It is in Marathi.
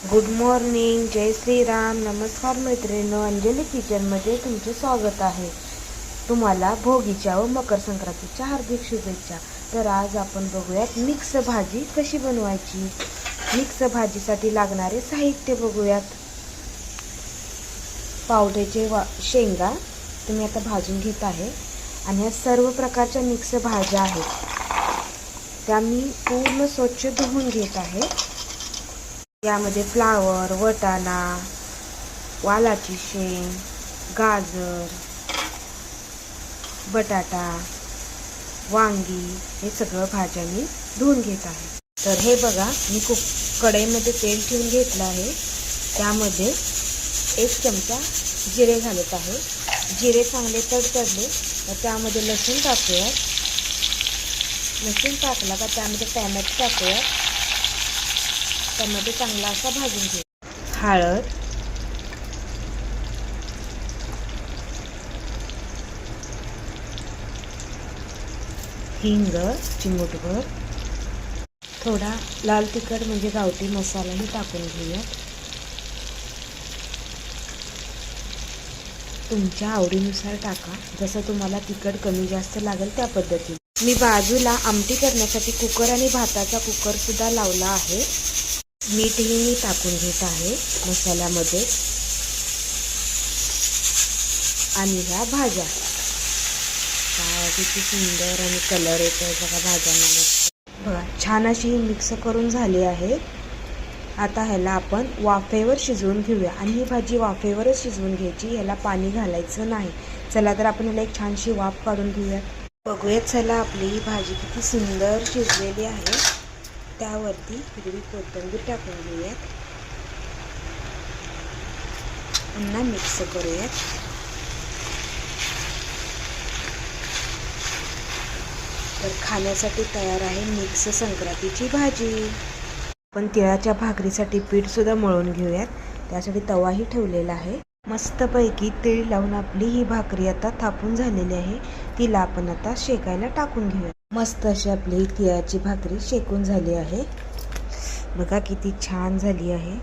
गुड मॉर्निंग, जय श्रीराम. नमस्कार मैत्रिणींनो, अंजली किचनमध्ये तुमचे स्वागत आहे. तुम्हाला भोगीच्या व मकर संक्रांतीच्या हार्दिक शुभेच्छा. तर आज आपण बघूयात मिक्स भाजी कशी बनवायची. मिक्स भाजीसाठी लागणारे साहित्य बघूयात. पावट्याचे शेंगा तुम्ही आता भाजून घेत आहे आणि या सर्व प्रकारच्या मिक्स भाज्या आहेत त्या मी पूर्ण स्वच्छ धुवून घेत आहे. यामध्ये फ्लावर, वटाणा, वालाची शेंग, गाजर, बटाटा, वांगी हे सगळं भाज्या मी धुवून घेत आहे. तर हे बघा, मी कढईमध्ये तेल ठेवून घेतलं आहे. त्यामध्ये 1 चमचा जिरे घालत आहे. जिरे चांगले तडतडले तर त्यामध्ये लसूण टाकूयात. लसूण टाकला का त्यामध्ये टॅमॅटो टाकूयात. टॅमॅटो चांगला असा भाजून घे. हळद, हिंग चिमूटभर, थोडा लाल तिखट म्हणजे गावठी मसालाही टाकून घेऊयात. तुमच्या आवडीनुसार टाका, जसं तुम्हाला तिखट कमी जास्त लागेल त्या पद्धतीने. मी बाजूला आमटी करण्यासाठी कुकर आणि भाताचा कुकर सुद्धा लावला आहे. मीठही मी टाकून घेत आहे मसाल्यामध्ये. आणि ह्या भाज्या किती सुंदर आणि कलर येतोय बघा भाज्यांना. बघा छान अशी मिक्स करून झाली आहे. आता ह्याला आपण वाफेवर शिजवून घेऊया. आणि ही भाजी वाफेवरच शिजवून घ्यायची, ह्याला पाणी घालायचं नाही. चला तर आपण ह्याला एक छानशी वाफ काढून घेऊया. बघूयात चला आपली ही भाजी किती सुंदर शिजलेली आहे. त्यावरती हिरवी कोथिंबीर टाकून घेऊयात. पुन्हा मिक्स करूयात. तर खाण्यासाठी तयार आहे मिक्स संक्रांतीची भाजी. आपण तिळाच्या भाकरीसाठी पीठ सुद्धा मळून घेऊयात. त्यासाठी तवाही ठेवलेला आहे. मस्तपैकी तीळ लावून आपली ही भाकरी आता थापून झालेली आहे. तिला आपण आता शेकायला टाकून घेऊया. मस्त अशी आपली तिळाची भाकरी शेकून झाली आहे. बघा किती छान झाली आहे.